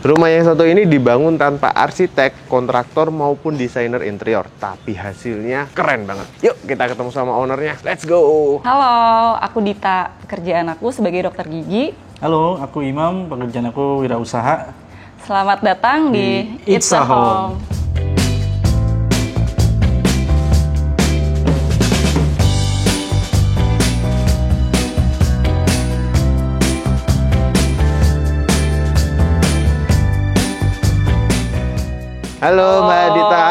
Rumah yang satu ini dibangun tanpa arsitek, kontraktor maupun desainer interior, tapi hasilnya keren banget. Yuk kita ketemu sama ownernya. Let's go. Halo, aku Dita. Pekerjaan aku sebagai dokter gigi. Halo, aku Imam. Pekerjaan aku wirausaha. Selamat datang di It's a Home. Halo Mbak Dita.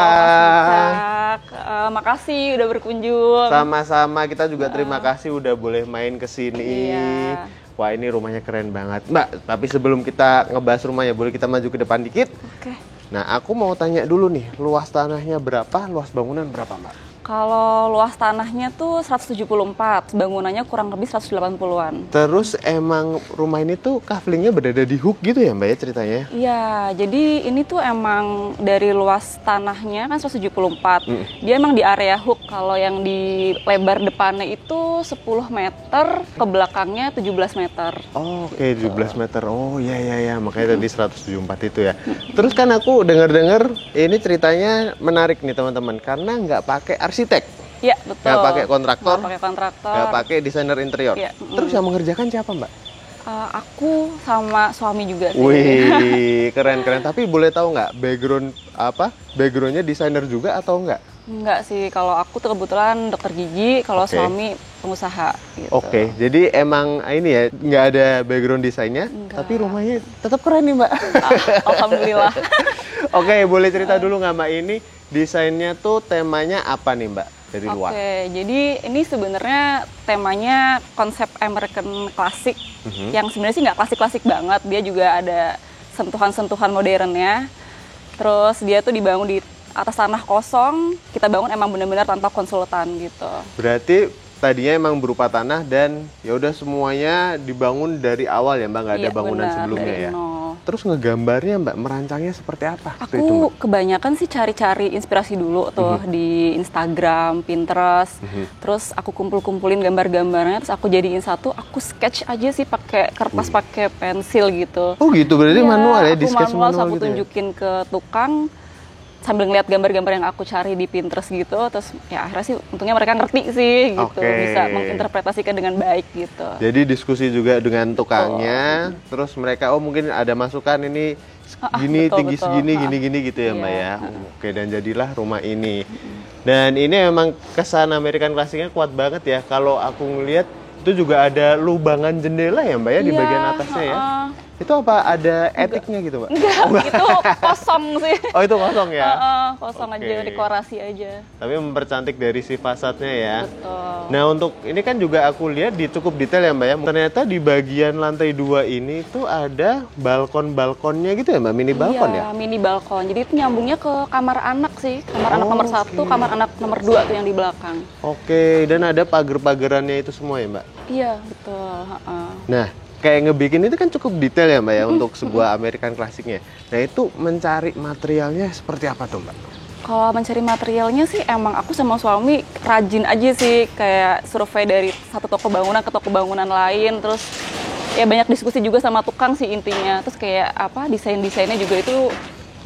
Makasih udah berkunjung. Sama-sama, kita juga terima kasih udah boleh main ke sini. Iya. Wah, ini rumahnya keren banget. Mbak, tapi sebelum kita ngebahas rumahnya, boleh kita maju ke depan dikit? Oke. Nah, aku mau tanya dulu nih, luas tanahnya berapa, luas bangunan berapa, Mbak? Kalau luas tanahnya tuh 174, bangunannya kurang lebih 180-an. Terus emang rumah ini tuh kaflingnya berada di hook gitu ya Mbak ya ceritanya? Iya, jadi ini tuh emang dari luas tanahnya kan 174. Dia emang di area hook. Kalau yang di lebar depannya itu 10 meter, ke belakangnya 17 meter. Oh, oke, 17 meter. Oh iya, makanya tadi 174 itu ya. Terus kan aku dengar-dengar ini ceritanya menarik nih teman-teman, karena nggak pakai arsitek. Iya, betul. Nggak pakai kontraktor. Nggak pakai kontraktor. Nggak pakai desainer interior. Iya. Terus yang mengerjakan siapa Mbak? Aku sama suami juga sih. Wih, keren. Tapi boleh tahu nggak backgroundnya desainer juga atau nggak? Enggak sih, kalau aku tuh kebetulan dokter gigi, kalau Oke. suami pengusaha gitu. Oke, jadi emang ini ya, nggak ada background desainnya, Nggak. tapi rumahnya tetap keren nih Mbak. Alhamdulillah. Oke, boleh cerita dulu nggak Mbak, ini desainnya tuh temanya apa nih Mbak dari luar? Oke, jadi ini sebenarnya temanya konsep American Classic, yang sebenarnya sih nggak klasik-klasik banget, dia juga ada sentuhan-sentuhan modernnya. Terus dia tuh dibangun di atas tanah kosong, kita bangun emang benar-benar tanpa konsultan gitu. Berarti tadinya emang berupa tanah dan ya udah semuanya dibangun dari awal ya Mbak, nggak ada Iya, bangunan benar, sebelumnya dari ya? nol. Terus ngegambarnya Mbak, merancangnya seperti apa? waktu itu, Aku Mbak? kebanyakan sih cari-cari inspirasi dulu tuh di Instagram, Pinterest. Terus aku kumpul-kumpulin gambar-gambarnya, terus aku jadiin satu, aku sketch aja sih pakai kertas, pakai pensil gitu. Oh gitu, berarti Iya, manual ya, di aku sketch manual, terus manual aku gitu ya? tunjukin ke tukang sambil ngeliat gambar-gambar yang aku cari di Pinterest gitu. Terus ya akhirnya sih untungnya mereka ngerti sih gitu, Oke. bisa menginterpretasikan dengan baik gitu. Jadi diskusi juga dengan tukangnya, terus mereka mungkin ada masukan ini gini, betul, tinggi betul. segini, gini gitu ya Mbak Iya. ya. Oke, dan jadilah rumah ini. Dan ini memang kesan American Classic-nya kuat banget ya. Kalau aku ngelihat itu juga ada lubangan jendela ya Mbak ya di Iya, bagian atasnya ya. Itu apa ada etiknya gitu Mbak? Enggak, itu kosong sih. Oh itu kosong ya? Kosong Oke. aja, dekorasi aja. Tapi mempercantik dari si fasadnya ya. Betul. Nah untuk ini kan juga aku lihat di cukup detail ya Mbak ya. Ternyata di bagian lantai 2 ini tuh ada balkon-balkonnya gitu ya Mbak, mini balkon ya? Iya, mini balkon. Jadi itu nyambungnya ke kamar anak sih. Kamar anak nomor 1, kamar anak nomor 2 tuh yang di belakang. Oke, dan ada pagar-pagarannya itu semua ya Mbak? Iya, betul. Nah, kayak ngebikin itu kan cukup detail ya Mbak ya untuk sebuah American Classic-nya. Nah itu mencari materialnya seperti apa tuh Mbak? Kalau mencari materialnya sih emang aku sama suami rajin aja sih. Kayak survei dari satu toko bangunan ke toko bangunan lain. Terus ya banyak diskusi juga sama tukang sih intinya. Terus kayak apa, desain-desainnya juga itu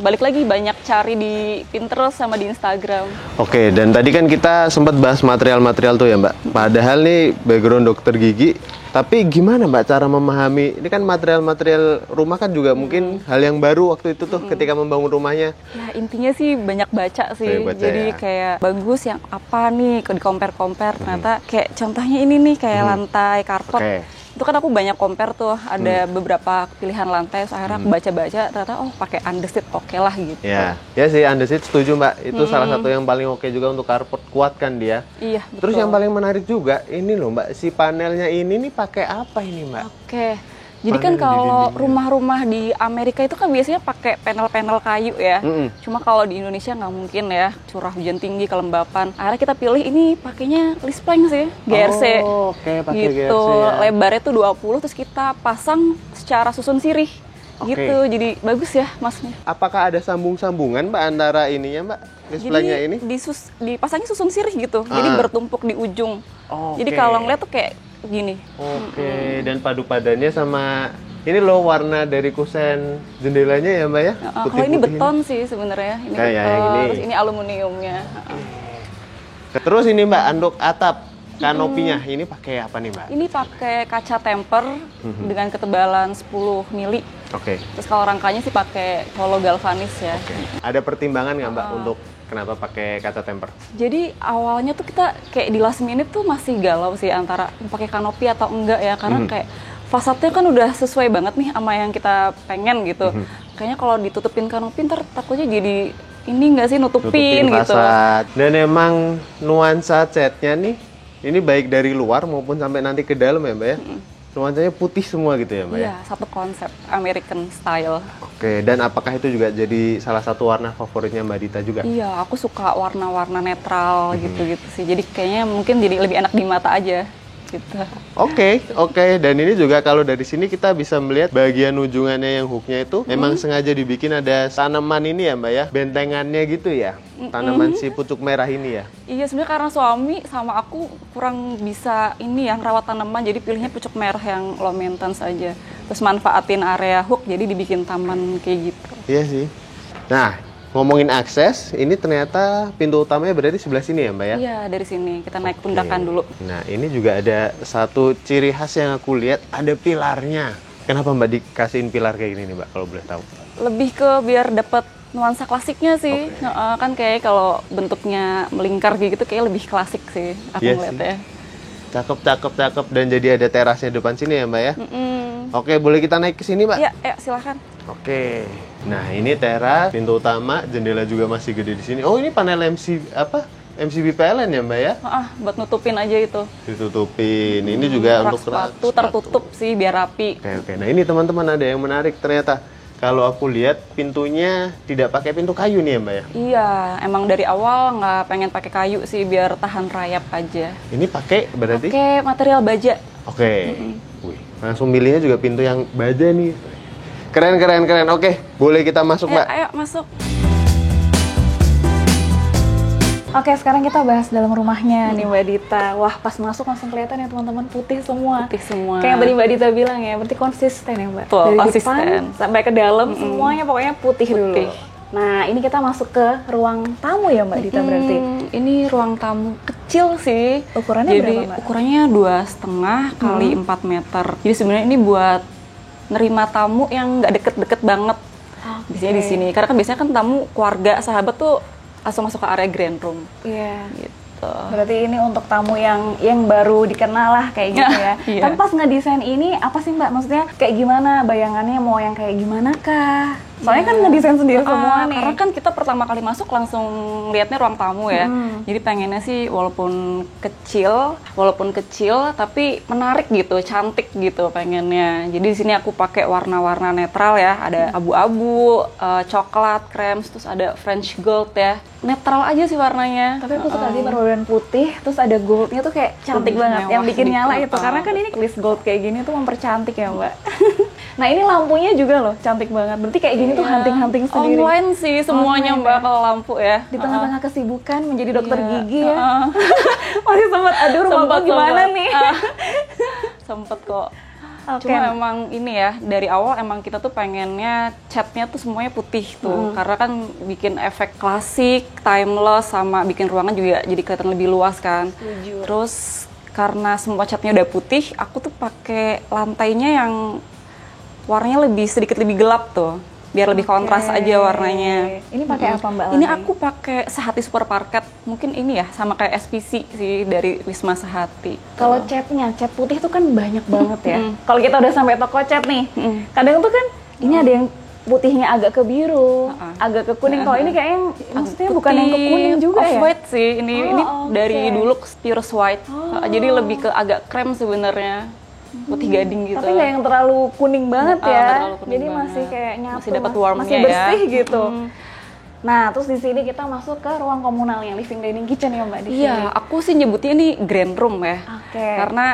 balik lagi banyak cari di Pinterest sama di Instagram. Oke, dan tadi kan kita sempat bahas material-material tuh ya Mbak. Padahal nih background dokter gigi, tapi gimana Mbak cara memahami, ini kan material-material rumah kan juga mungkin hal yang baru waktu itu tuh ketika membangun rumahnya. Ya intinya sih banyak baca sih. Baca Jadi ya. kayak bagus yang apa nih, kalau di compare ternyata kayak contohnya ini nih kayak lantai karpet. Oke. Itu kan aku banyak compare tuh, ada beberapa pilihan lantai, terus akhirnya aku baca-baca, ternyata oh pakai Andesit oke lah gitu. Ya sih Andesit setuju Mbak. Itu salah satu yang paling oke juga untuk karpet, kuat kan dia. Iya, Terus betul. yang paling menarik juga ini loh Mbak, si panelnya ini nih pakai apa ini Mbak? Oke. Jadi kan Panel di kalau dindingnya. rumah-rumah di Amerika itu kan biasanya pakai panel-panel kayu ya. Cuma kalau di Indonesia nggak mungkin ya, curah hujan tinggi, kelembapan. Akhirnya kita pilih ini pakainya list plank sih, GRC. Oh, oke, pakai gitu. GRC ya. Lebarnya tuh 20, terus kita pasang secara susun sirih. Oke. Gitu. Jadi bagus ya masnya. Apakah ada sambung-sambungan Mbak antara ininya Mbak? Displaynya ini? Dipasangnya susun sirih gitu. Jadi bertumpuk di ujung. Oh, Jadi oke. kalau ngeliat tuh kayak gini. Oke, dan padu padannya sama Ini loh warna dari kusen jendelanya ya Mbak ya? Kalau ini beton sih sebenarnya. Ini Kayak beton, yang ini. terus ini aluminiumnya. Terus ini Mbak, anduk atap kanopinya ini pakai apa nih Mbak? Ini pakai kaca temper dengan ketebalan 10 mili. Oke. Terus kalau rangkanya sih pakai holo galvanis ya. Ada pertimbangan nggak Mbak untuk kenapa pakai kaca temper? Jadi awalnya tuh kita kayak di last minute tuh masih galau sih antara pakai kanopi atau enggak ya, karena kayak fasadnya kan udah sesuai banget nih sama yang kita pengen gitu. Kayaknya kalau ditutupin kanopi ntar takutnya jadi ini nggak sih nutupin gitu. Fasad. Dan emang nuansa catnya nih, ini baik dari luar maupun sampai nanti ke dalam ya Mbak ya? Nuansanya putih semua gitu ya Mbak ya? Iya, satu konsep American style. Oke, dan apakah itu juga jadi salah satu warna favoritnya Mbak Dita juga? Iya, aku suka warna-warna netral gitu-gitu sih. Jadi kayaknya mungkin jadi lebih enak di mata aja gitu. Oke. Dan ini juga kalau dari sini kita bisa melihat bagian ujungannya yang hooknya itu memang sengaja dibikin ada tanaman ini ya Mbak ya, bentengannya gitu ya, tanaman si pucuk merah ini ya. Iya, sebenarnya karena suami sama aku kurang bisa ini yang rawat tanaman, jadi pilihnya pucuk merah yang low maintenance aja. Terus manfaatin area hook, jadi dibikin taman kayak gitu. Iya sih. Nah, ngomongin akses, ini ternyata pintu utamanya berada di sebelah sini ya Mbak ya? Iya, dari sini kita naik pundakan dulu. Nah, ini juga ada satu ciri khas yang aku lihat, ada pilarnya. Kenapa Mbak dikasihin pilar kayak gini nih Mbak, kalau boleh tahu? Lebih ke biar dapat nuansa klasiknya sih. Kan kayak kalau bentuknya melingkar gitu kayak lebih klasik sih aku Iya ngeliatnya. Cakep. Dan jadi ada terasnya depan sini ya Mbak ya? Oke, boleh kita naik ke sini Mbak? Iya, silahkan. Oke. Nah, ini teras, pintu utama, jendela juga masih gede di sini. Oh, ini panel MCB PLN ya, Mbak ya? Buat nutupin aja itu. Ditutupin. Ini juga Rak untuk sepatu tertutup sih biar rapi. Oke. Nah, ini teman-teman ada yang menarik ternyata. Kalau aku lihat pintunya tidak pakai pintu kayu nih ya, Mbak ya? Iya, emang dari awal nggak pengen pakai kayu sih biar tahan rayap aja. Ini pakai berarti? Pakai material baja. Oke. Wih, langsung milihnya juga pintu yang baja nih. Keren. Oke, boleh kita masuk, Mbak? Ayo masuk. Oke, sekarang kita bahas dalam rumahnya nih Mbak Dita. Wah, pas masuk langsung kelihatan ya teman-teman, putih semua. Putih semua. Kayak yang tadi Mbak Dita bilang ya, berarti konsisten ya Mbak. Betul, dari konsisten. depan sampai ke dalam semuanya pokoknya putih dulu. Nah, ini kita masuk ke ruang tamu ya Mbak Dita berarti. Ini ruang tamu kecil sih. Ukurannya Jadi berapa, Mbak? ukurannya 2,5 kali 4 meter. Jadi sebenarnya ini buat nerima tamu yang nggak deket-deket banget. Biasanya di sini. Karena kan biasanya kan tamu keluarga, sahabat tuh langsung masuk ke area grand room. Iya. Gitu. Berarti ini untuk tamu yang baru dikenal lah kayak gitu ya. Iya. Tapi pas ngedesain ini apa sih Mbak? Maksudnya kayak gimana bayangannya, mau yang kayak gimana kah? Soalnya kan ngedesain sendiri semua nih. Karena kan kita pertama kali masuk langsung lihatnya ruang tamu ya. Jadi pengennya sih walaupun kecil tapi menarik gitu, cantik gitu pengennya. Jadi di sini aku pakai warna-warna netral ya. Ada abu-abu, coklat, krem, terus ada French gold ya. Netral aja sih warnanya. Tapi aku suka sih perpaduan putih, terus ada goldnya tuh kayak cantik Lebih banget, yang mewah bikin gitu. nyala itu. Karena kan ini list gold kayak gini tuh mempercantik ya Mbak. Nah ini lampunya juga loh, cantik banget. Berarti kayak gini tuh hunting-hunting sendiri. Online sih semuanya Online Mbak ya? kalau lampu ya. Di tengah-tengah kesibukan menjadi dokter Iya. gigi ya. Masih sempat, aduh rumahku gimana nih? Sempet kok. Oke. Cuma emang ini ya, dari awal emang kita tuh pengennya catnya tuh semuanya putih tuh. Karena kan bikin efek klasik, timeless, sama bikin ruangan juga jadi kelihatan lebih luas kan. Setuju. Terus karena semua catnya udah putih, aku tuh pakai lantainya yang warnanya sedikit lebih gelap tuh. Biar lebih kontras aja warnanya. Ini pakai apa Mbak? Ini lantai? aku pakai Sehati Super Parket. Mungkin ini ya, sama kayak SPC sih dari Wisma Sehati. Kalau catnya, cat putih tuh kan banyak banget ya. Kalau kita udah sampai toko cat nih, kadang tuh kan ini ada yang putihnya agak ke biru, agak ke kuning. Kalau ini kayaknya maksudnya bukan yang ke kuning juga ya? Off-white sih. Ini oke. dari Dulux Pure White. Jadi lebih ke agak krem sebenarnya. Putih gading gitu. Tapi nggak yang terlalu kuning banget Nggak ya. terlalu kuning Jadi banget. masih kayak nyatu, Masih dapat warmnya masih ya. bersih gitu. Nah, terus di sini kita masuk ke ruang komunal yang living dining kitchen ya Mbak di sini. Iya, aku sih nyebutnya ini grand room ya. Oke. Karena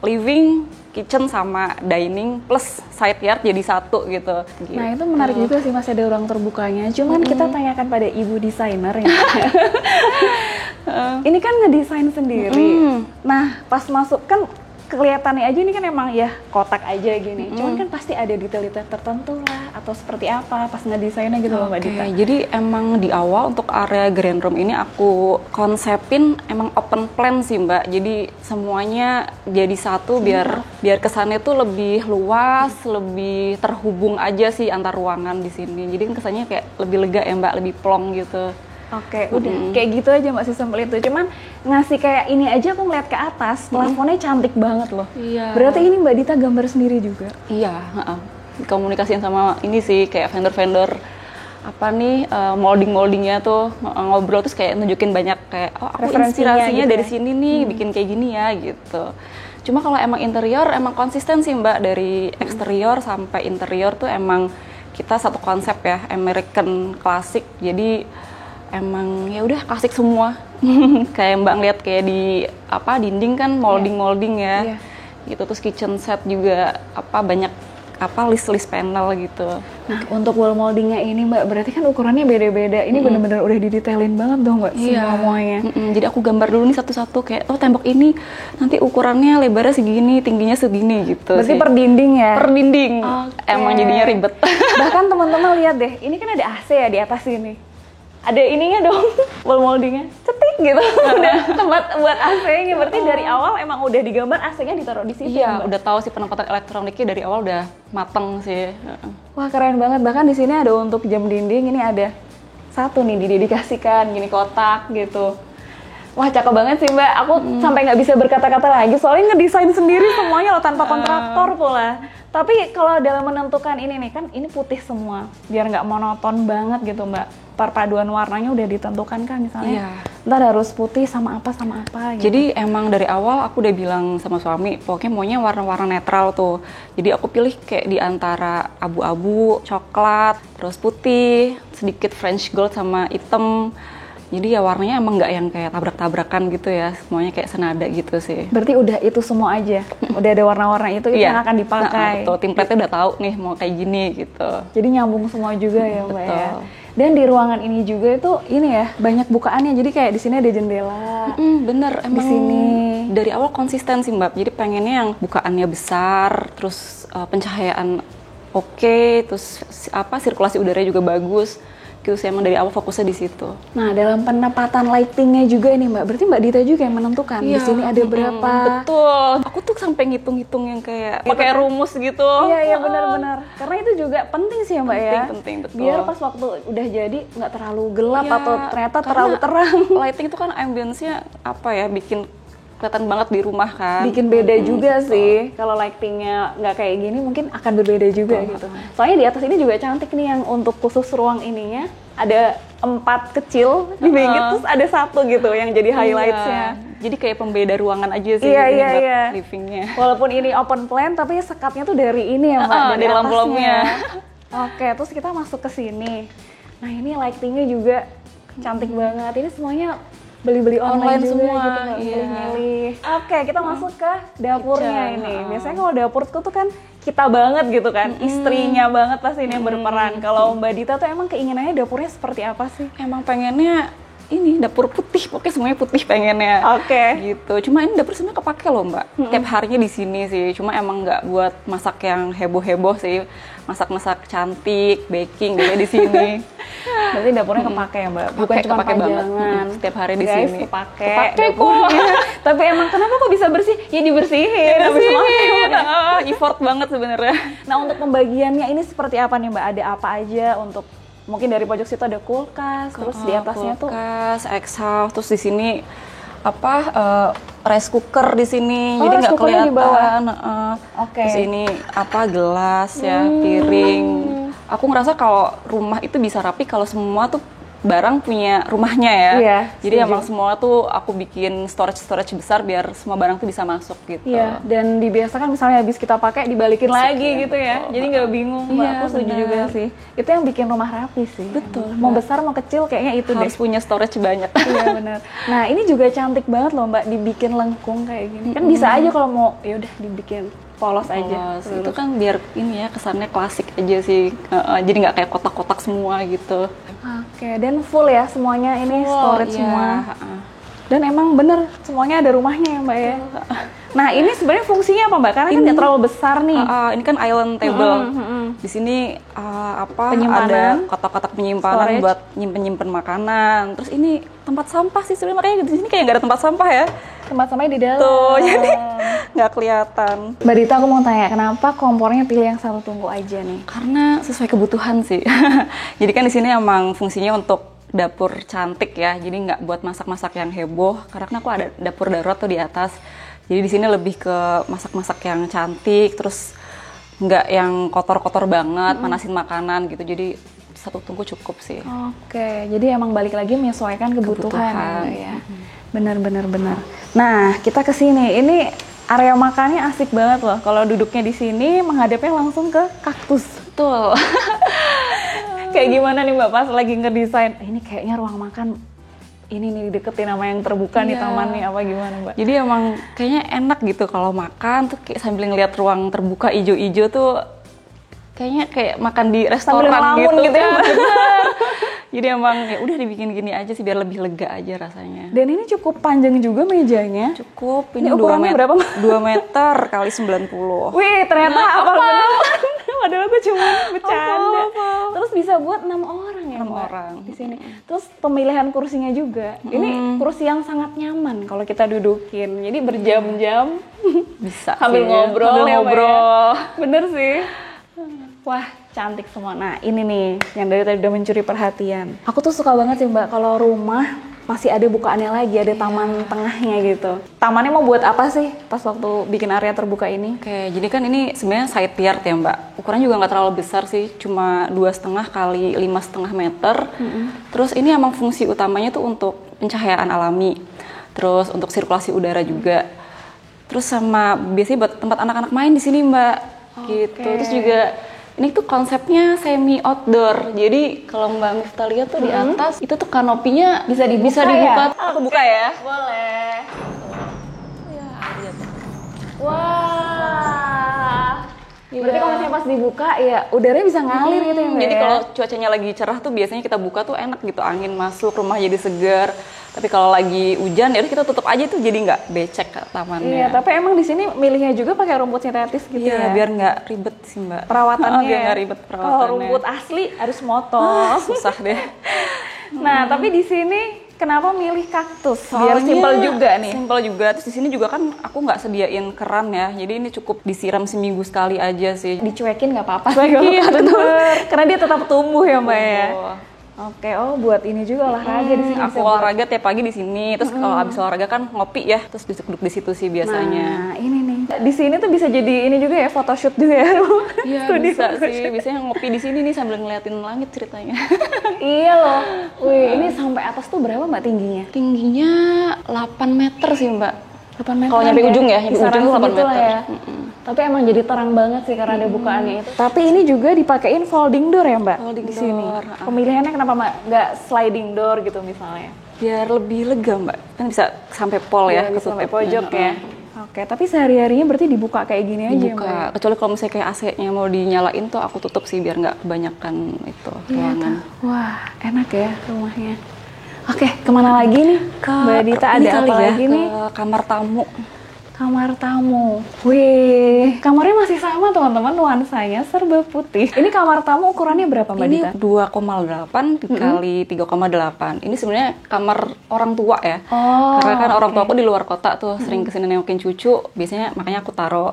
living, kitchen sama dining plus side yard jadi satu gitu. Nah itu menarik juga sih, masih ada ruang terbukanya. Cuman kita tanyakan pada ibu desainer ya. Ini kan ngedesain sendiri. Nah pas masuk kan kelihatannya aja ini kan emang ya kotak aja gini. Cuman kan pasti ada detail-detail tertentu lah atau seperti apa pas ngedesainnya gitu loh Mbak Dita. Jadi emang di awal untuk area grand room ini aku konsepin emang open plan sih Mbak. Jadi semuanya jadi satu biar kesannya tuh lebih luas, lebih terhubung aja sih antar ruangan di sini. Jadi kan kesannya kayak lebih lega ya Mbak, lebih plong gitu. Oke, udah kayak gitu aja Mbak sesimpel itu. Cuman ngasih kayak ini aja aku ngeliat ke atas, plafonnya cantik banget loh. Iya. Berarti ini Mbak Dita gambar sendiri juga? Iya, komunikasiin sama ini sih kayak vendor-vendor apa nih molding-moldingnya tuh ngobrol terus kayak nunjukin banyak kayak aku inspirasinya gitu dari ya? sini nih bikin kayak gini ya gitu. Cuma kalau emang interior emang konsisten sih Mbak, dari eksterior sampai interior tuh emang kita satu konsep ya, American klasik. Jadi emang ya udah klasik semua. Kayak Mbak ngeliat kayak di apa dinding kan molding ya. Gitu terus kitchen set juga apa banyak apa list panel gitu. Nah, untuk wall moldingnya ini Mbak, berarti kan ukurannya beda-beda. Ini bener-bener udah didetailin banget dong Mbak, semuanya. Jadi aku gambar dulu nih satu-satu kayak tembok ini nanti ukurannya lebarnya segini, tingginya segini gitu. Berarti sih. per dinding ya? Per dinding. Oke. Emang jadinya ribet. Bahkan teman-teman lihat deh, ini kan ada AC ya di atas sini. Ada ininya dong, wall moldingnya, cetik gitu. Udah tempat buat AC-nya. Berarti dari awal emang udah digambar AC-nya ditaruh di situ. Iya, Mbak? udah tahu sih penempatan elektroniknya dari awal udah mateng sih. Wah keren banget. Bahkan di sini ada untuk jam dinding, ini ada satu nih didedikasikan, gini kotak gitu. Wah cakep banget sih Mbak. Aku sampai nggak bisa berkata-kata lagi. Soalnya ngedesain sendiri semuanya loh tanpa kontraktor pula. Tapi kalau dalam menentukan ini nih kan ini putih semua, biar nggak monoton banget gitu Mbak. Perpaduan warnanya udah ditentukan kan misalnya. Ntar harus putih sama apa gitu. Jadi emang dari awal aku udah bilang sama suami, pokoknya maunya warna-warna netral tuh. Jadi aku pilih kayak di antara abu-abu, coklat, terus putih, sedikit French gold sama hitam. Jadi ya warnanya emang nggak yang kayak tabrak-tabrakan gitu ya, semuanya kayak senada gitu sih. Berarti udah itu semua aja, udah ada warna-warna itu yang akan dipakai. Betul, template-nya udah tahu nih mau kayak gini gitu. Jadi nyambung semua juga ya Mbak ya. Betul. Dan di ruangan ini juga itu ini ya banyak bukaannya, jadi kayak di sini ada jendela. Bener, emang di sini dari awal konsisten sih Mbak. Jadi pengennya yang bukaannya besar, terus pencahayaan oke, terus apa sirkulasi udaranya juga bagus. Gitu sih, emang dari awal fokusnya di situ. Nah, dalam penempatan lightingnya juga ini Mbak, berarti Mbak Dita juga yang menentukan di sini ada berapa. Betul. Aku tuh sampai ngitung-ngitung yang kayak pakai rumus gitu. Iya benar-benar. Karena itu juga penting sih ya Mbak ya. Penting, betul. Biar pas waktu udah jadi nggak terlalu gelap atau ternyata terlalu terang. Lighting itu kan ambience-nya apa ya, bikin kelihatan banget di rumah kan. Bikin beda juga sih. Kalau lightingnya nggak kayak gini mungkin akan berbeda juga gitu. Soalnya di atas ini juga cantik nih yang untuk khusus ruang ininya. Ada 4 kecil di pinggir terus ada 1 gitu yang jadi highlights-nya. Jadi kayak pembeda ruangan aja sih iya. livingnya. Walaupun ini open plan tapi sekatnya tuh dari ini ya Mbak, dari lampu-lampunya. Oke, terus kita masuk ke sini. Nah, ini lightingnya juga cantik banget. Ini semuanya beli-beli online juga semua, gitu, nggak milih-milih. Oke, kita masuk ke dapurnya ini. Biasanya kalau dapurku tuh kan kita banget gitu kan, istrinya banget pasti ini yang berperan. Kalau Mbak Dita tuh emang keinginannya dapurnya seperti apa sih? Emang pengennya ini dapur putih, pokoknya semuanya putih pengennya. Gitu. Cuma ini dapur sebenarnya kepake loh Mbak. Tiap harinya di sini sih. Cuma emang nggak buat masak yang heboh-heboh sih. Masak-masak cantik, baking gitu di sini. Berarti dapurnya kepake ya Mbak. Bukan cuma pajangan. Setiap hari di Guys, sini. kepake Kepake kok. Tapi emang kenapa kok bisa bersih? Ya dibersihin. Effort banget sebenarnya. Nah, untuk pembagiannya ini seperti apa nih Mbak? Ada apa aja untuk mungkin dari pojok situ ada kulkas, terus di atasnya kulkas, exhaust, terus di sini apa rice cooker di sini, Oh, jadi rice nggak cookernya di kelihatan. Oke. Terus ini apa gelas ya, piring. Aku ngerasa kalau rumah itu bisa rapi kalau semua tuh barang punya rumahnya ya. Iya, Jadi setuju. emang semua tuh aku bikin storage besar biar semua barang tuh bisa masuk gitu. Iya, dan dibiasakan misalnya habis kita pakai dibalikin lagi gitu ya. Jadi nggak bingung, Mbak. Iya, Aku setuju benar. juga sih. Itu yang bikin rumah rapi sih. Betul, Mau besar mau kecil kayaknya itu Harus deh. punya storage banyak. Iya benar. Nah, ini juga cantik banget loh Mbak, dibikin lengkung kayak gini. Kan bisa aja kalau mau ya udah dibikin polos aja. Polos. Itu kan biar ini ya kesannya klasik aja sih. Jadi nggak kayak kotak-kotak semua gitu. Oke, dan full ya semuanya ini storage Iya. semua. Dan emang bener semuanya ada rumahnya ya Mbak ya. Nah ini sebenarnya fungsinya apa Mbak? Karena kan nggak terlalu besar nih. Ini kan island table. Di sini Penyimpanan. ada kotak-kotak penyimpanan Storage. buat nyimpen-nyimpen makanan. Terus ini tempat sampah sih sebenarnya, makanya di sini kayak nggak ada tempat sampah ya. Tempat sampahnya di dalam. Tuh, jadi nggak kelihatan. Mbak Dita, aku mau tanya, kenapa kompornya pilih yang 1 tungku aja nih? Karena sesuai kebutuhan sih. Jadi kan di sini emang fungsinya untuk dapur cantik ya. Jadi nggak buat masak-masak yang heboh. Karena kan aku ada dapur darurat tuh di atas. Jadi di sini lebih ke masak-masak yang cantik, terus nggak yang kotor-kotor banget, manasin makanan gitu. Jadi 1 tungku cukup sih. Oke, jadi emang balik lagi menyesuaikan kebutuhan. Kebutuhan. Ya. Benar. Nah, kita ke sini. Ini area makannya asik banget loh. Kalau duduknya di sini, menghadapnya langsung ke kaktus. Betul. Kayak gimana nih Mbak pas lagi ngedesain? Ini kayaknya ruang makan ini nih deketin sama yang terbuka nih Iya. taman nih, apa gimana Mbak? Jadi emang kayaknya enak gitu kalau makan tuh kayak sambil ngeliat ruang terbuka ijo-ijo tuh kayaknya kayak makan di restoran ngelamun gitu ya, kan. Mbak? Bener. Jadi emang ya udah dibikin gini aja sih biar lebih lega aja rasanya. Dan ini cukup panjang juga mejanya. Cukup, Ini ini 2 ukurannya meter, berapa, Mbak? 2 meter kali 90. Wih, ternyata Nah, apa apa? bener? Padahal aku cuma bercanda. Apa? Terus bisa buat 6 orang ya 6 Mbak, orang. di sini. Terus pemilihan kursinya juga. Ini kursi yang sangat nyaman kalau kita dudukin. Jadi berjam-jam Bisa sambil sih. ngobrol Sambil ya, Mbak, ya. ngobrol. Bener sih. Wah, cantik semua. Nah, ini nih yang dari tadi udah mencuri perhatian. Aku tuh suka banget sih Mbak kalau rumah masih ada bukaannya lagi, ada taman tengahnya gitu. Tamannya mau buat apa sih pas waktu bikin area terbuka ini? Oke, jadi kan ini sebenarnya side yard ya Mbak. Ukurannya juga nggak terlalu besar sih, cuma 2,5 kali 5,5 meter. Terus ini emang fungsi utamanya tuh untuk pencahayaan alami, terus untuk sirkulasi udara juga. Terus sama biasanya buat tempat anak-anak main di sini Mbak, gitu. Terus juga ini tuh konsepnya semi outdoor. Jadi kalau Mbak Miftah lihat tuh di atas itu tuh kanopinya bisa dibuka. ya? Aku buka ya. Boleh. Ya, lihat. Wah. Berarti kalau misalnya pas dibuka ya udaranya bisa ngalir gitu ya Mbak. Jadi ya? kalau cuacanya lagi cerah tuh biasanya kita buka tuh enak gitu, angin masuk, rumah jadi segar. Tapi kalau lagi hujan ya udah kita tutup aja tuh jadi nggak becek tamannya. Iya, tapi emang di sini milihnya juga pakai rumput sintetis gitu Iya, ya. biar nggak ribet sih Mbak. Perawatannya Biar ya. nggak ribet Kalau perawatannya. rumput asli harus motong. Susah deh. Nah, tapi di sini kenapa milih kaktus? Biar Soalnya simpel juga nih. Simpel juga. Terus di sini juga kan aku nggak sediain keran ya. Jadi ini cukup disiram seminggu sekali aja sih. Dicuekin nggak apa-apa. Cuekin, betul. Karena dia tetap tumbuh ya Mbak ya. Tumbuh. Oke, buat ini juga olahraga di sini. Aku bisa buat- olahraga tiap pagi di sini. Terus kalau habis olahraga kan ngopi ya. Terus duduk di situ sih biasanya. Nah, ini nih. Di sini tuh bisa jadi ini juga ya, photoshoot juga ya. Iya Studio bisa photoshoot. sih. Biasanya ngopi di sini nih sambil ngeliatin langit ceritanya. Iya loh. Wih, ini sampai atas tuh berapa Mbak tingginya? Tingginya 8 meter sih Mbak. 8 meter. Kalau nyampe ujung ya, nyampe ujung tuh 8 meter. Ya. Tapi emang jadi terang banget sih karena ada bukaannya itu. Tapi ini juga dipakein folding door ya Mbak? Folding di sini. door, Pemilihannya kenapa Mbak nggak sliding door gitu misalnya? Biar lebih lega Mbak. Kan bisa sampai pol ya, Biar bisa sampai ketutup. pojok ya. Oke, tapi sehari-harinya berarti dibuka kayak gini aja ya Mbak? Dibuka. Kecuali kalau misalnya kayak AC-nya mau dinyalain tuh aku tutup sih biar nggak kebanyakan itu ruangan. Wah, enak ya rumahnya. Oke, kemana lagi nih? Mbak Dita ini ada kali apa ya, lagi nih? ke kamar tamu. Kamar tamu. Wih, kamarnya masih sama teman-teman, nuansanya serba putih. Ini kamar tamu ukurannya berapa Mbak Dita? Ini 2,8 dikali 3,8. Ini sebenarnya kamar orang tua ya. Oh, Karena kan orang tua aku di luar kota tuh sering kesini nengokin cucu. Biasanya makanya aku taruh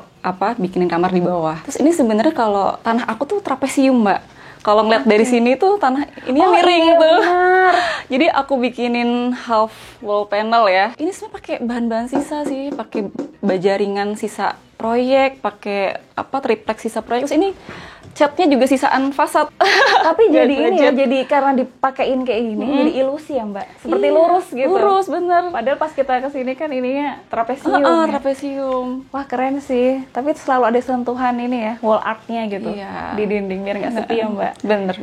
bikinin kamar di bawah. Terus ini sebenarnya kalau tanah aku tuh trapesium Mbak. Kalau ngeliat dari sini tuh tanah ini miring iya, tuh. benar. Jadi aku bikinin half wall panel ya. Ini sebenarnya pakai bahan-bahan sisa sih, pakai baja ringan sisa proyek, pakai triplek sisa proyek. Terus ini catnya juga sisaan fasad. Tapi jadi ini ya, budget. jadi karena dipakein kayak gini, jadi ilusi ya Mbak. Seperti Iya, lurus gitu. Lurus bener. Padahal pas kita kesini kan ininya trapesium. ya. Trapesium. Wah keren sih. Tapi selalu ada sentuhan ini ya, wall art-nya gitu Iya. di dinding biar nggak sepi ya Mbak. Bener.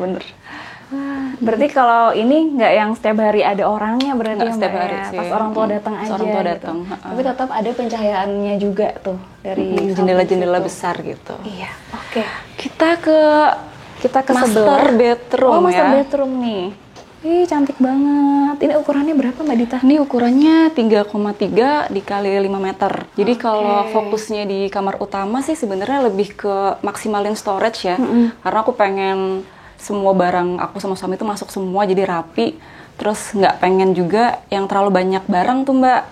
Wah, berarti kalau ini nggak yang setiap hari ada orangnya berarti Nggak ya setiap Mbak hari ya? sih. Pas orang tua datang Pas aja orang tua gitu. datang, Tapi tetap ada pencahayaannya juga tuh dari Jendela-jendela samping situ. besar gitu. Iya, oke. Kita ke Kita ke master sebelah. bedroom Oh, master ya. bedroom nih. Ih, cantik banget. Ini ukurannya berapa Mbak Dita? Ini ukurannya 3,3 dikali 5 meter. Jadi kalau fokusnya di kamar utama sih sebenarnya lebih ke maksimalin storage ya. Karena aku pengen semua barang aku sama suami itu masuk semua jadi rapi. Terus nggak pengen juga yang terlalu banyak barang tuh Mbak.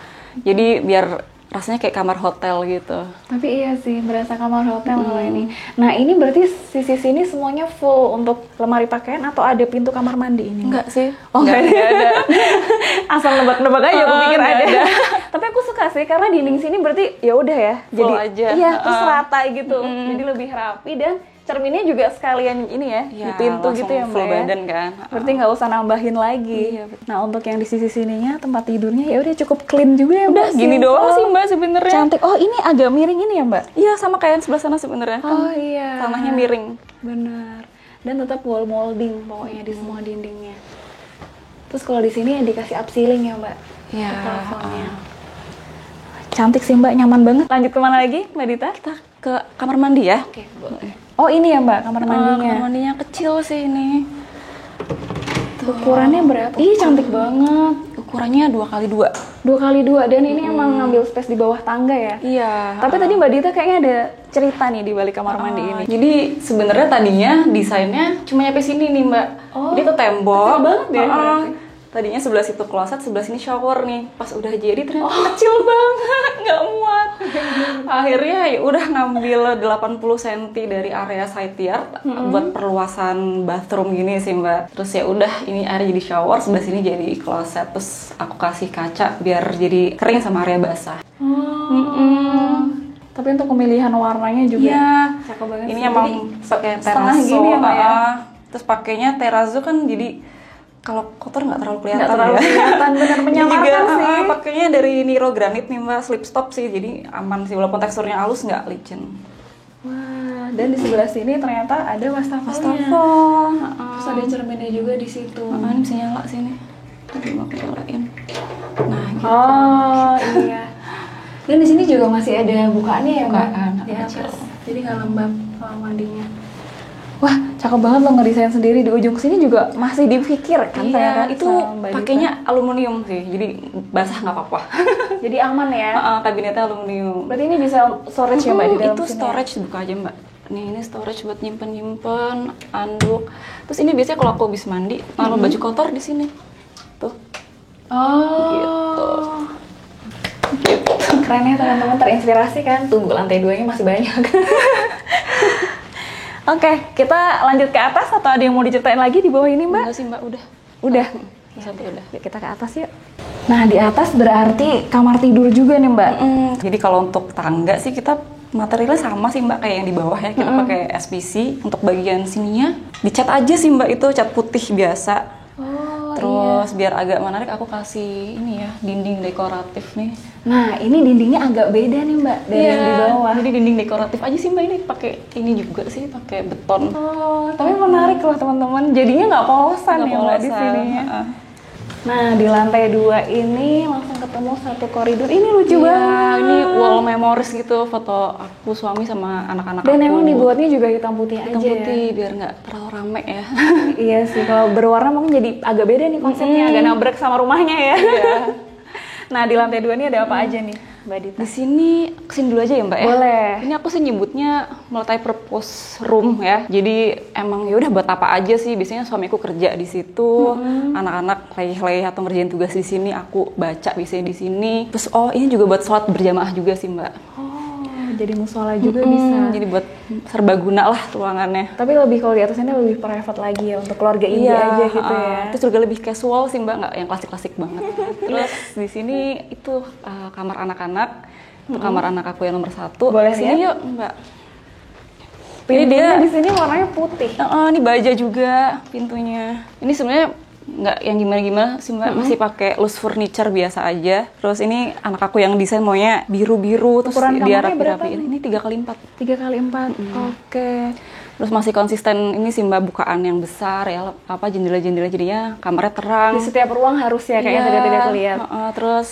Jadi biar rasanya kayak kamar hotel gitu. Tapi iya sih, berasa kamar hotel kalau ini. Nah, ini berarti sisi sini semuanya full untuk lemari pakaian atau ada pintu kamar mandi ini? Enggak sih. Oh, nggak ada. Asal nebak-nebak aja aku pikir nggak ada. Tapi aku suka sih karena dinding sini berarti ya udah ya. Full Jadi aja. iya, terus rata gitu. Jadi lebih rapi dan cerminnya juga sekalian ini ya, di pintu gitu ya Mbak full ya. badan kan. Berarti nggak usah nambahin lagi. Iya, betul. Nah, untuk yang di sisi sininya tempat tidurnya ya udah cukup clean juga ya Mbak. Udah gini Simple. doang sih Mbak sebenarnya. Cantik. Oh, ini agak miring ini ya Mbak? Iya sama kayak yang sebelah sana sebenarnya. Oh iya. Tanahnya miring. Benar. Dan tetap wall molding pokoknya di semua dindingnya. Terus kalau di sini dikasih upceiling ya Mbak? Iya. Plafonnya. Cantik sih Mbak, nyaman banget. Lanjut kemana lagi Mbak Dita? Kita ke kamar mandi ya. Oke, boleh. Oh ini ya Mbak, kamar mandinya. Kamar mandinya kecil sih ini. Ukurannya berapa? Ih cantik banget. Ukurannya 2x2. 2x2 dan ini emang ngambil space di bawah tangga ya? Iya. Tapi tadi Mbak Dita kayaknya ada cerita nih di balik kamar mandi ini. Jadi sebenarnya tadinya desainnya cuma nyampe sini nih Mbak. Jadi itu tembok. kecil banget ya Heeh. berarti. Tadinya sebelah situ kloset, sebelah sini shower nih. Pas udah jadi ternyata kecil banget, nggak muat. Akhirnya ya udah ngambil 80 cm dari area side yard buat perluasan bathroom gini sih Mbak. Terus ya udah ini area jadi shower, sebelah sini jadi kloset. Terus aku kasih kaca biar jadi kering sama area basah. Tapi untuk pemilihan warnanya juga Iya. cakep banget Ini sih. emang Jadi, pakai setengah terrazzo gini ya, Mbak, ya? Terus pakainya terrazzo kan jadi kalau kotor nggak terlalu kelihatan nggak terlalu ya. kelihatan, bener Ini menyamarkan juga, sih. pakainya dari Niro Granit nih Mbak, slip stop sih, jadi aman sih walaupun teksturnya halus nggak licin. Wah, dan di sebelah sini ternyata ada wastafelnya. Wastafel. Terus ada cerminnya juga di situ. Ini bisa nyala sini. Tadi mau aku nyalain. Nah, gitu. Oh iya. Dan di sini juga masih ada bukaannya ya Mbak? Bukaan, Di kecil. atas. Jadi nggak lembab kamar mandinya. Wah, cakep banget lo ngedesain sendiri. Di ujung sini juga masih dipikir kan ternyata Iya, itu sama Mbak Dita. pakainya aluminium sih, jadi basah nggak apa-apa. Jadi aman ya. Kabinetnya aluminium. Berarti ini bisa storage ya Mbak di dalam Itu sini ya? storage buka aja Mbak. Nih ini storage buat nyimpen anduk. Terus ini biasanya kalau aku habis mandi, naruh baju kotor di sini. Tuh. Oh. Gitu. Keren ya teman-teman, terinspirasi kan? Tunggu lantai 2-nya masih banyak. Oke, kita lanjut ke atas atau ada yang mau diceritain lagi di bawah ini Mbak? Enggak sih Mbak, udah. Udah. Satu udah. Yuk kita ke atas yuk. Nah di atas berarti kamar tidur juga nih Mbak. Jadi kalau untuk tangga sih kita materialnya sama sih Mbak kayak yang di bawah ya. Kita pakai SPC. Untuk bagian sininya dicat aja sih Mbak, itu cat putih biasa. Oh Terus biar agak menarik aku kasih ini ya, dinding dekoratif nih. Nah ini dindingnya agak beda nih Mbak dari yang di bawah. Jadi dinding dekoratif aja sih Mbak, ini pakai ini juga sih, pakai beton. Oh, tapi menarik loh teman-teman. Jadinya nggak polosan Nggak ya Mbak di polosan, sininya. heeh. Nah di lantai 2 ini langsung ketemu satu koridor. Ini lucu Iya, banget. ini wall memories gitu, foto aku, suami sama anak-anak aku. Dan emang dibuatnya juga hitam putih hitam aja putih ya. biar nggak terlalu rame ya. Iya sih, kalau berwarna mungkin jadi agak beda nih konsepnya, agak nabrak sama rumahnya ya. Iya. Nah di lantai 2 ini ada apa aja nih Mbak Dita? Di sini kesini dulu aja ya Mbak ya. Boleh. Ini aku sih nyebutnya multi-purpose room ya. Jadi emang ya udah buat apa aja sih. Biasanya suamiku kerja di situ, anak-anak leyeh-leyeh atau ngerjain tugas di sini, aku baca biasanya di sini. Terus ini juga buat sholat berjamaah juga sih Mbak. Jadi musola juga bisa. Jadi buat serbaguna lah ruangannya. Tapi lebih kalau di atas ini lebih private lagi ya untuk keluarga inti aja gitu ya. Terus juga lebih casual sih Mbak, nggak yang klasik-klasik banget. Terus di sini itu kamar anak-anak. Itu kamar anak aku yang nomor 1. Boleh Sini lihat? yuk Mbak. Pintunya di sini warnanya putih. Ini baja juga pintunya. Ini sebenarnya nggak yang gimana-gimana sih Mbak, masih pakai loose furniture biasa aja. Terus ini anak aku yang desain maunya biru-biru, terus Ukuran dia kamarnya berapa? rapi-rapiin. Ini 3x4. 3x4. Oke. Terus masih konsisten ini sih Mbak, bukaan yang besar ya, apa jendela-jendela jadinya kamarnya terang. Di setiap ruang harus ya kayaknya Iya, tadi aku lihat. Terus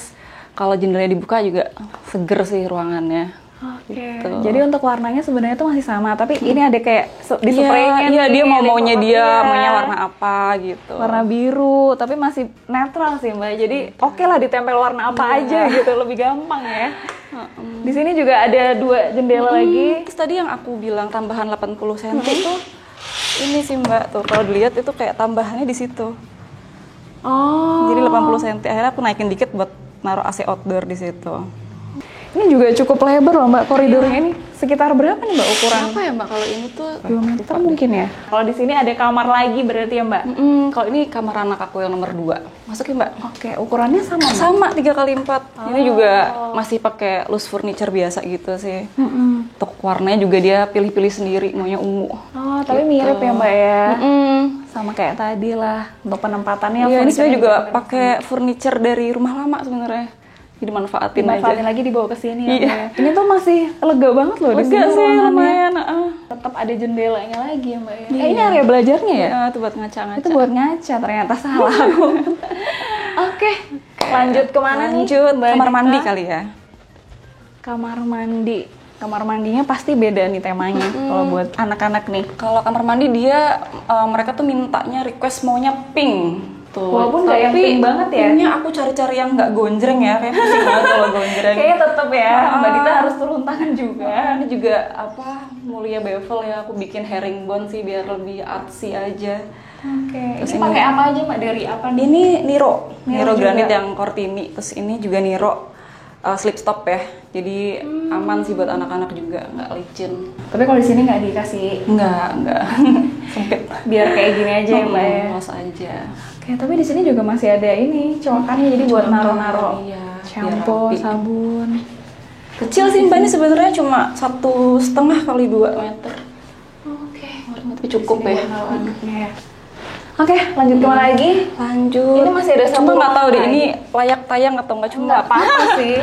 kalau jendelanya dibuka juga seger sih ruangannya. Oke. Gitu. Jadi untuk warnanya sebenarnya tuh masih sama, tapi ini ada kayak dispraynya. Iya, dia nih, maunya ada dia, fotonya. maunya warna apa gitu. Warna biru, tapi masih netral sih Mbak. Jadi oke lah ditempel warna apa aja gitu, lebih gampang ya. Di sini juga ada 2 jendela lagi. Terus tadi yang aku bilang tambahan 80 cm itu ini sih Mbak, tuh kalau dilihat itu kayak tambahannya di situ. Oh. Jadi 80 cm. Akhirnya aku naikin dikit buat naruh AC outdoor di situ. Ini juga cukup lebar loh Mbak, koridornya ini sekitar berapa nih Mbak ukuran? Berapa ya Mbak kalau ini tuh? 2 meter mungkin ya? Kalau di sini ada kamar lagi berarti ya Mbak? Kalau ini kamar anak aku yang nomor 2. Masukin Mbak. Oke, ukurannya sama Mbak? Sama 3x4. Ini juga masih pakai loose furniture biasa gitu sih. Untuk warnanya juga dia pilih-pilih sendiri, maunya ungu. Oh, tapi mirip ya Mbak ya? Sama kayak tadi lah, untuk penempatannya. Iya, ini saya furniture-nya juga pakai furniture dari rumah lama sebenarnya. Jadi dimanfaatin lagi dibawa ke sini Iya. ya. Mbak ya. Ini tuh masih lega banget loh di Lega sini sih ruangannya. lumayan. Tetap ada jendelanya lagi ya Mbak ya. Iya. Ini area belajarnya ya? Ya, itu buat ngaca-ngaca. Itu buat ngaca, ternyata salah aku. Oke, lanjut kemana nih? Lanjut, Mbak kamar Dita? mandi kali ya. Kamar mandi. Kamar mandinya pasti beda nih temanya kalau buat anak-anak nih. Kalau kamar mandi dia mereka tuh mintanya request maunya pink. Tuh. Walaupun nggak yang pink banget ya. Pinknya aku cari-cari yang nggak gonjreng ya, kayak pusing banget kalau gonjreng. Kayaknya tetep ya, Mbak Dita harus turun tangan juga. Ini juga apa mulia bevel ya, aku bikin herringbone sih biar lebih artsy aja. Oke, Terus ini ini- pakai apa aja Mbak? Dari apa nih? Ini Niro Niro juga. granit yang Cortini, terus ini juga Niro slipstop ya, jadi aman sih buat anak-anak juga, nggak licin. Tapi kalau di sini nggak dikasih, Nggak sempit. biar kayak gini aja ya Mbak ya. Los aja. Oke, tapi di sini juga masih ada ini colokannya, jadi buat naro-naro Iya, shampoo, biar rapi. sabun. Kecil sih Mbak, ini sebenarnya cuma 1,5 kali 2 meter. Oke, Tapi cukup ya. naruh aduknya ya. Oke, lanjut kemana lagi? Lanjut. Ini masih ada Cuma satu nggak tahu deh ruangan ini layak tayang atau nggak, cuma Nggak apa-apa sih,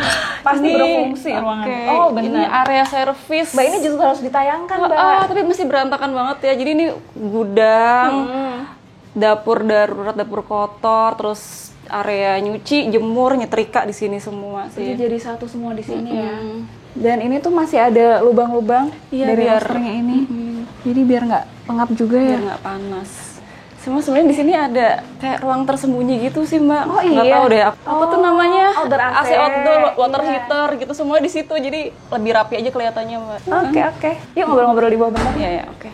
pasti Ini- berfungsi ruangan. oke, Oh Ini benar. area servis. Mbak ini justru harus ditayangkan Mbak. Tapi masih berantakan banget ya. Jadi ini gudang, dapur darurat, dapur kotor, terus area nyuci, jemur, nyetrika di sini semua Jadi sih. jadi satu semua di sini ya. Dan ini tuh masih ada lubang-lubang Iya, dari biar- rosternya ini. Jadi biar nggak pengap juga ya. Biar nggak panas. Sebenarnya di sini ada kayak ruang tersembunyi gitu sih Mbak. Oh, Nggak iya. tahu deh apa tuh namanya. Outdoor AC. outdoor, water Iya. heater gitu semua di situ. Jadi lebih rapi aja kelihatannya Mbak. Oke. Yuk ngobrol-ngobrol di bawah bentar. Iya, oke.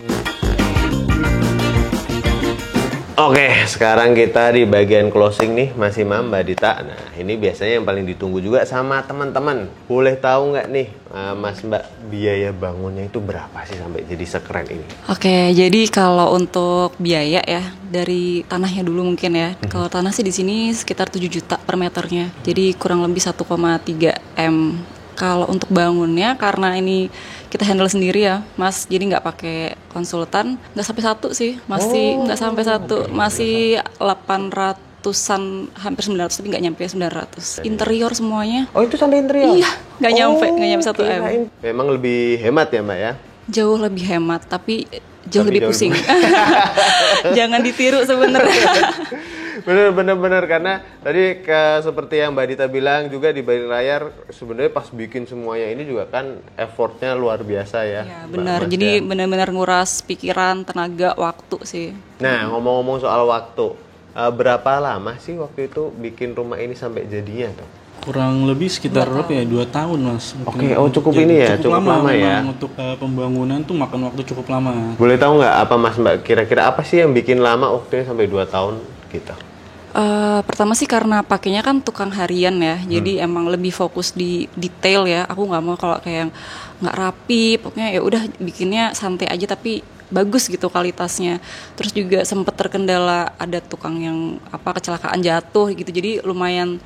Oke, sekarang kita di bagian closing nih, masih Mbak Dita. Nah, ini biasanya yang paling ditunggu juga sama teman-teman. Boleh tahu nggak nih, Mas Mbak, biaya bangunnya itu berapa sih sampai jadi sekeren ini? Oke, jadi kalau untuk biaya ya dari tanahnya dulu mungkin ya. Kalau tanah sih di sini sekitar 7 juta per meternya. Jadi kurang lebih 1,3 M. Kalau untuk bangunnya karena ini kita handle sendiri ya, Mas. Jadi nggak pakai konsultan, nggak sampai 1 sih. Masih nggak sampai 1, masih 800-an, hampir 900 tapi nggak nyampe 900. Interior semuanya Oh, itu sampai interior? iya, nggak nyampe 1 M. kirain. Memang lebih hemat ya Mbak ya? Jauh lebih hemat, tapi jauh Tapi lebih jauh pusing. lebih- Jangan ditiru sebenarnya. Bener karena tadi seperti yang Mbak Dita bilang juga di balik layar, sebenarnya pas bikin semuanya ini juga kan effortnya luar biasa ya. Ya, Mbak benar. Mas, Jadi ya. benar-benar nguras pikiran, tenaga, waktu sih. Nah, ngomong-ngomong soal waktu, berapa lama sih waktu itu bikin rumah ini sampai jadinya tuh? Kurang lebih sekitar berapa ya? 2 tahun mas. Oke, oh, cukup ini ya, cukup lama ya. memang. Untuk pembangunan tuh makan waktu cukup lama. Boleh tahu nggak apa Mas Mbak, kira-kira apa sih yang bikin lama waktunya sampai 2 tahun gitu? Pertama sih karena pakainya kan tukang harian ya, jadi emang lebih fokus di detail ya. Aku nggak mau kalau kayak yang nggak rapi, pokoknya ya udah bikinnya santai aja tapi bagus gitu kualitasnya. Terus juga sempet terkendala ada tukang yang kecelakaan jatuh gitu, jadi lumayan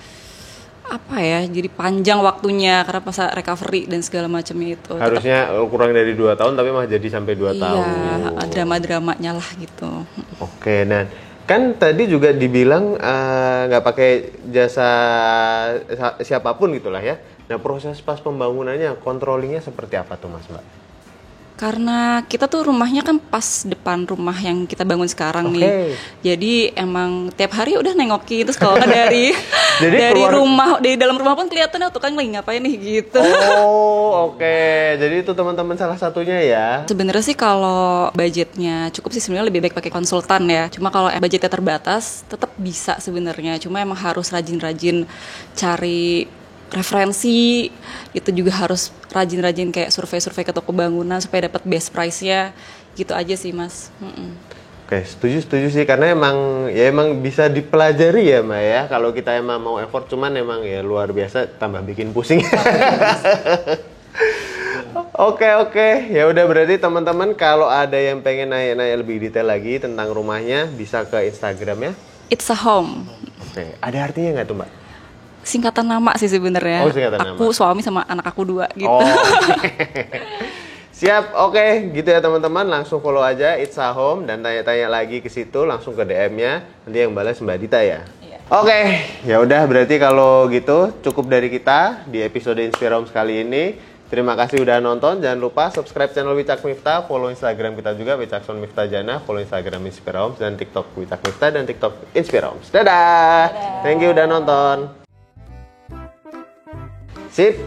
jadi panjang waktunya karena pas recovery dan segala macamnya itu. Harusnya kurang dari 2 tahun tapi malah jadi sampai 2 tahun. Iya, drama-dramanya lah gitu. Oke, nah kan tadi juga dibilang nggak pakai jasa siapapun gitulah ya. Nah, proses pas pembangunannya, controllingnya seperti apa tuh Mas Mbak? Karena kita tuh rumahnya kan pas depan rumah yang kita bangun sekarang nih. Jadi emang tiap hari udah nengokin, terus kalau nggak Jadi dari keluar- rumah, dari dalam rumah pun kelihatan tuh kan lagi ngapain nih gitu. Oh, oke. Jadi itu teman-teman salah satunya ya. Sebenarnya sih kalau budgetnya cukup sih sebenarnya lebih baik pakai konsultan ya. Cuma kalau budgetnya terbatas tetap bisa sebenarnya. Cuma emang harus rajin-rajin cari referensi. Itu juga harus rajin-rajin kayak survei-survei ke toko bangunan supaya dapat best price-nya. Gitu aja sih, Mas. Oke, setuju sih karena emang bisa dipelajari ya, Mbak ya. Kalau kita emang mau effort, cuman emang ya luar biasa tambah bikin pusing. Oke. Ya udah berarti teman-teman kalau ada yang pengen nanya-nanya lebih detail lagi tentang rumahnya bisa ke Instagramnya. It's a home. Oke, ada artinya nggak tuh, Mbak? Singkatan nama sih sebenarnya. Oh, singkatan nama. Aku suami sama anak aku 2 gitu. Oh. Siap, oke, gitu ya teman-teman. Langsung follow aja It's a Home dan tanya-tanya lagi ke situ, langsung ke DM-nya. Nanti yang balas Mbak Dita ya. Iya. Oke, ya udah berarti kalau gitu cukup dari kita di episode Inspirahome kali ini. Terima kasih udah nonton. Jangan lupa subscribe channel Wicak Miftah, follow Instagram kita juga Wicakson Miftah Jana, follow Instagram Inspirahome dan TikTok Wicak Miftah dan TikTok Inspirahome. Dadah. Thank you udah nonton. Sip.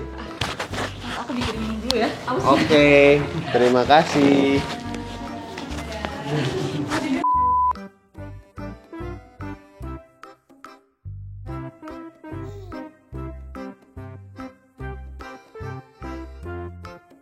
Aku bikin minum dulu ya. Oke, terima kasih.